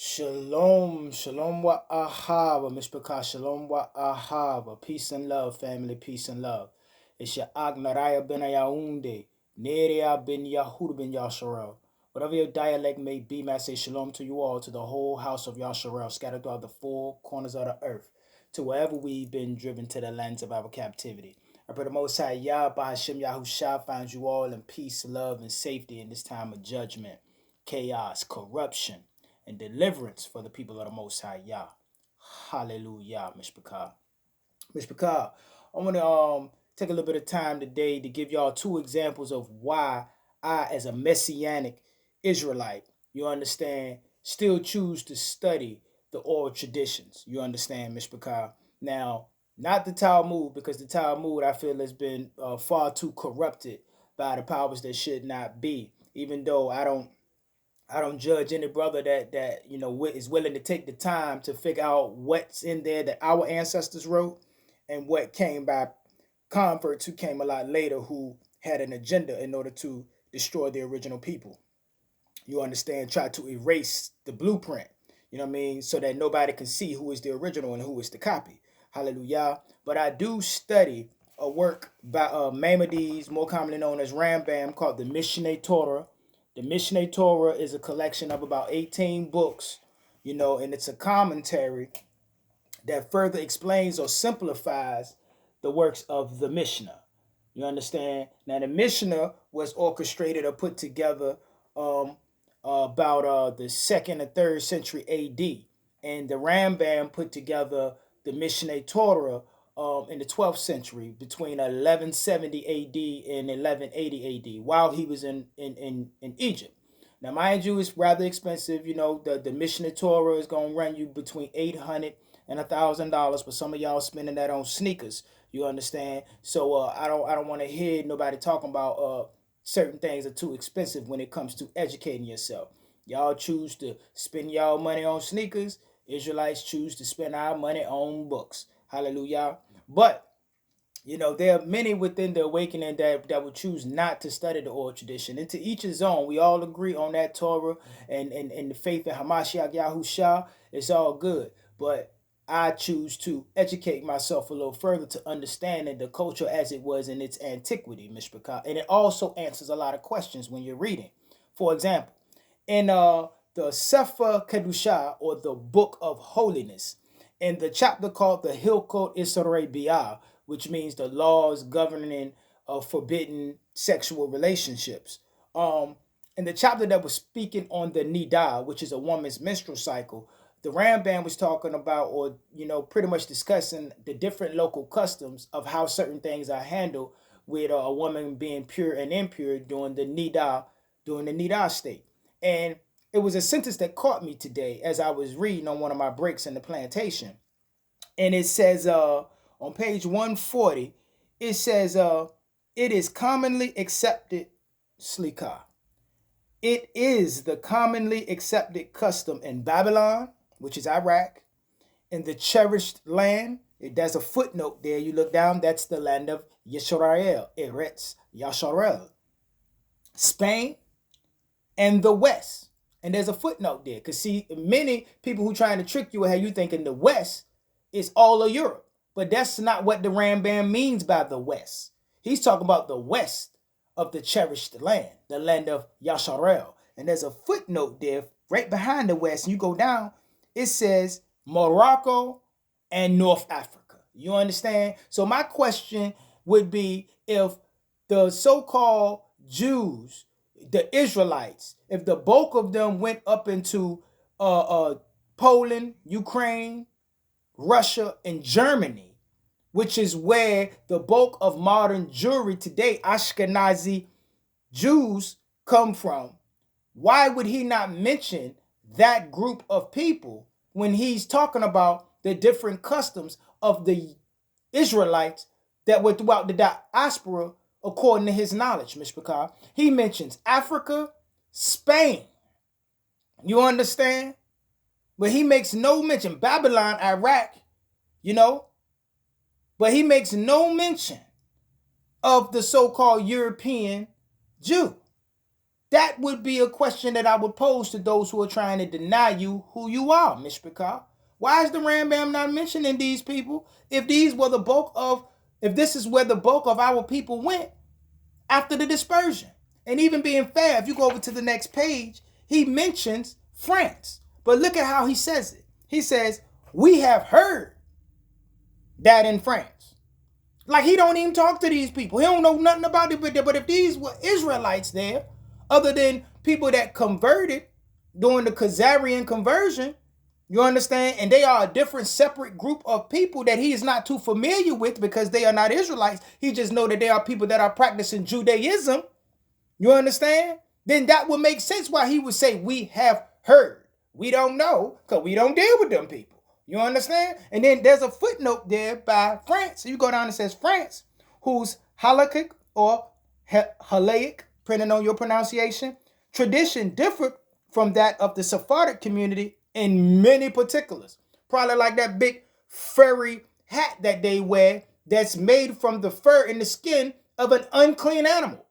Shalom, shalom wa ahava, mishpachah, shalom wa ahava. Peace and love, family, peace and love. It's your Agnaraya ben Ayaunde, Neria ben Yahud ben Yasharel. Whatever your dialect may be, may I say shalom to you all, to the whole house of Yasharel, scattered throughout the four corners of the earth, to wherever we've been driven to the lands of our captivity. I pray the Most High Yah, Bahashim Yahushua, finds you all in peace, love, and safety in this time of judgment, chaos, corruption, and deliverance for the people of the Most High Yah. Hallelujah, Mishpachah. Mishpachah, I want to take a little bit of time today to give y'all two examples of why I, as a Messianic Israelite, you understand, still choose to study the oral traditions. You understand, Mishpachah? Now, not the Talmud, because the Talmud, I feel, has been far too corrupted by the powers that should not be, even though I don't judge any brother that is willing to take the time to figure out what's in there that our ancestors wrote and what came by converts who came a lot later who had an agenda in order to destroy the original people. You understand? Try to erase the blueprint. You know what I mean? So that nobody can see who is the original and who is the copy. Hallelujah. But I do study a work by Maimonides, more commonly known as Rambam, called the Mishneh Torah. The Mishneh Torah is a collection of about 18 books, and it's a commentary that further explains or simplifies the works of the Mishnah. You understand? Now, the Mishnah was orchestrated or put together about the 2nd and 3rd century AD. And the Rambam put together the Mishneh Torah in the 12th century between 1170 AD and 1180 AD while he was in Egypt. Now, mind you, it's rather expensive. The Mishneh Torah is going to run you between $800 and $1,000, but some of y'all spending that on sneakers. You understand? So I don't want to hear nobody talking about certain things are too expensive when it comes to educating yourself. Y'all choose to spend y'all money on sneakers. Israelites choose to spend our money on books. Hallelujah. But there are many within the awakening that would choose not to study the oral tradition. And to each his own. We all agree on that Torah and the faith in Hamashiach Yahushua. It's all good. But I choose to educate myself a little further to understanding the culture as it was in its antiquity, Mishpachah. And it also answers a lot of questions when you're reading. For example, in the Sefer Kedushah, or the Book of Holiness, in the chapter called the Hilkot Isorei Biyah, which means the laws governing forbidden sexual relationships. In the chapter that was speaking on the Nidah, which is a woman's menstrual cycle, the Rambam was talking about, or pretty much discussing the different local customs of how certain things are handled with a woman being pure and impure during the Nidah state. And it was a sentence that caught me today as I was reading on one of my breaks in the plantation. And it says on page 140, it says, it is commonly accepted, Slikah. It is the commonly accepted custom in Babylon, which is Iraq, in the cherished land. There's a footnote there. You look down, that's the land of Yisrael, Eretz Yasharel, Spain, and the West. And there's a footnote there. Because see, many people who trying to trick you have you thinking the West is all of Europe. But that's not what the Rambam means by the West. He's talking about the West of the cherished land, the land of Yasharel. And there's a footnote there right behind the West. And you go down, it says Morocco and North Africa. You understand? So my question would be, if the so-called Jews, the Israelites, if the bulk of them went up into Poland, Ukraine, Russia, and Germany, which is where the bulk of modern Jewry today, Ashkenazi Jews, come from, why would he not mention that group of people when he's talking about the different customs of the Israelites that were throughout the diaspora according to his knowledge, Mishpachah? He mentions Africa, Spain. You understand? But he makes no mention. Babylon, Iraq, but he makes no mention of the so-called European Jew. That would be a question that I would pose to those who are trying to deny you who you are, Mishpachah. Why is the Rambam not mentioning these people? If these were the bulk of, if this is where the bulk of our people went after the dispersion. And even being fair, if you go over to the next page, he mentions France. But look at how he says it. He says, we have heard that in France. Like he don't even talk to these people. He don't know nothing about it. But if these were Israelites there, other than people that converted during the Khazarian conversion, you understand? And they are a different separate group of people that he is not too familiar with because they are not Israelites. He just know that they are people that are practicing Judaism. You understand? Then that would make sense why he would say, we have heard. We don't know because we don't deal with them people. You understand? And then there's a footnote there by France. So you go down and it says France, whose halakhic or halaic, depending on your pronunciation, tradition differed from that of the Sephardic community in many particulars. Probably like that big furry hat that they wear that's made from the fur and the skin of an unclean animal.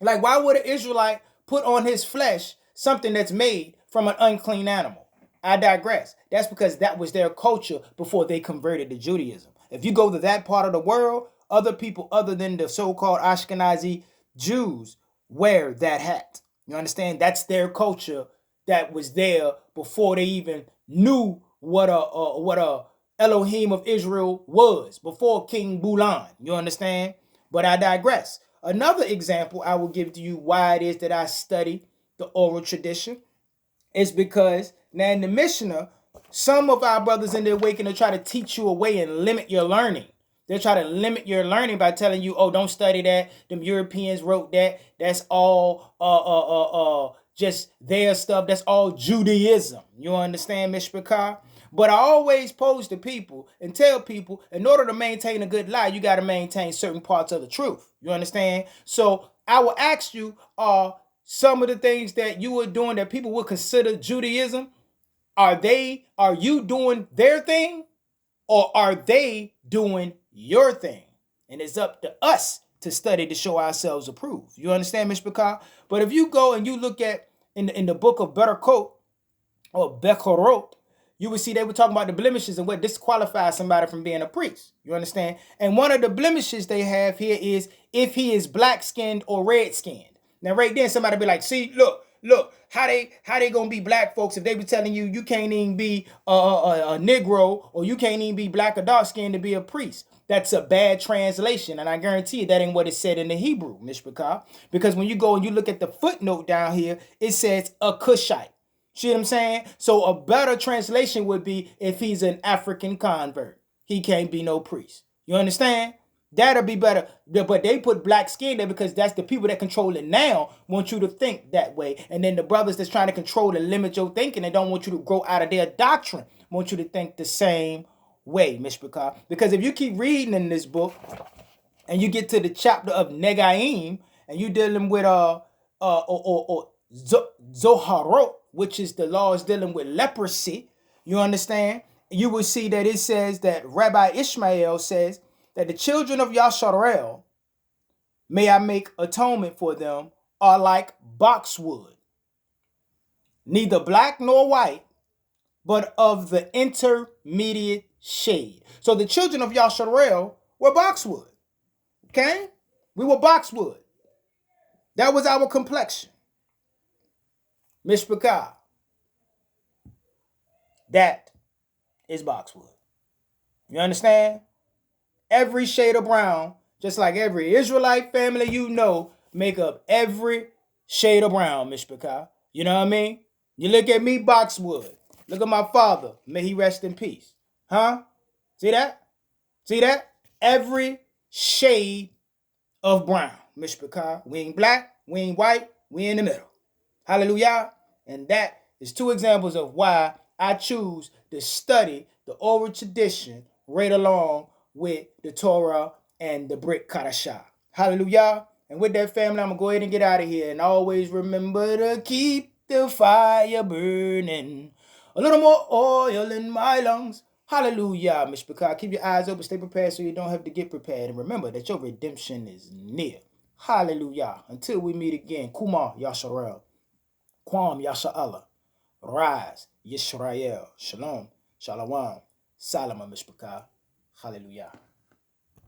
Like, why would an Israelite put on his flesh something that's made from an unclean animal? I digress. That's because that was their culture before they converted to Judaism. If you go to that part of the world, other people other than the so-called Ashkenazi Jews wear that hat. You understand? That's their culture that was there before they even knew what a Elohim of Israel was, before King Bulan. You understand? But I digress. Another example I will give to you why it is that I study the oral tradition is because now in the Mishnah, some of our brothers in there waking to try to teach you away and limit your learning. They try to limit your learning by telling you, oh, don't study that. Them Europeans wrote that. That's all just their stuff. That's all Judaism. You understand, Mishpachah? But I always pose to people and tell people, in order to maintain a good lie, you got to maintain certain parts of the truth. You understand? So I will ask you, some of the things that you were doing that people would consider Judaism, are you doing their thing or are they doing your thing? And it's up to us to study to show ourselves approved. You understand, Mishpachah? But if you go and you look at in the book of Berkot or Bekorot, you will see they were talking about the blemishes and what disqualifies somebody from being a priest. You understand? And one of the blemishes they have here is if he is black-skinned or red-skinned. Now, right then, somebody be like, see, look, how they gonna be black folks if they be telling you you can't even be a Negro or you can't even be black or dark-skinned to be a priest. That's a bad translation, and I guarantee you that ain't what it said in the Hebrew, Mishpachah. Because when you go and you look at the footnote down here, it says a Cushite. See what I'm saying? So a better translation would be if he's an African convert. He can't be no priest. You understand? That'll be better. But they put black skin there because that's the people that control it now want you to think that way. And then the brothers that's trying to control and limit your thinking and don't want you to grow out of their doctrine want you to think the same way, Mishpachah. Because if you keep reading in this book and you get to the chapter of Negaim and you dealing with Zoharot, which is the laws dealing with leprosy, you understand? You will see that it says that Rabbi Ishmael says that the children of Yasharel, may I make atonement for them, are like boxwood, neither black nor white, but of the intermediate shade. So the children of Yasharel were boxwood. Okay? We were boxwood. That was our complexion. Mishpachah. That is boxwood. You understand? Every shade of brown, just like every Israelite family you know, make up every shade of brown, Mishpachah. You know what I mean? You look at me, boxwood. Look at my father. May he rest in peace. Huh? See that? See that? Every shade of brown, Mishpachah. We ain't black, we ain't white, we in the middle. Hallelujah. And that is two examples of why I choose to study the oral tradition right along with the Torah and the Brit Kadashah. Hallelujah. And with that, family, I'm going to go ahead and get out of here. And always remember to keep the fire burning. A little more oil in my lungs. Hallelujah, Mishpachah. Keep your eyes open, stay prepared so you don't have to get prepared. And remember that your redemption is near. Hallelujah. Until we meet again. Kuma Yasharel. Kwam Yasha'Allah. Rise. Yisrael. Shalom. Shalom. Salama Mishpaka. Hallelujah.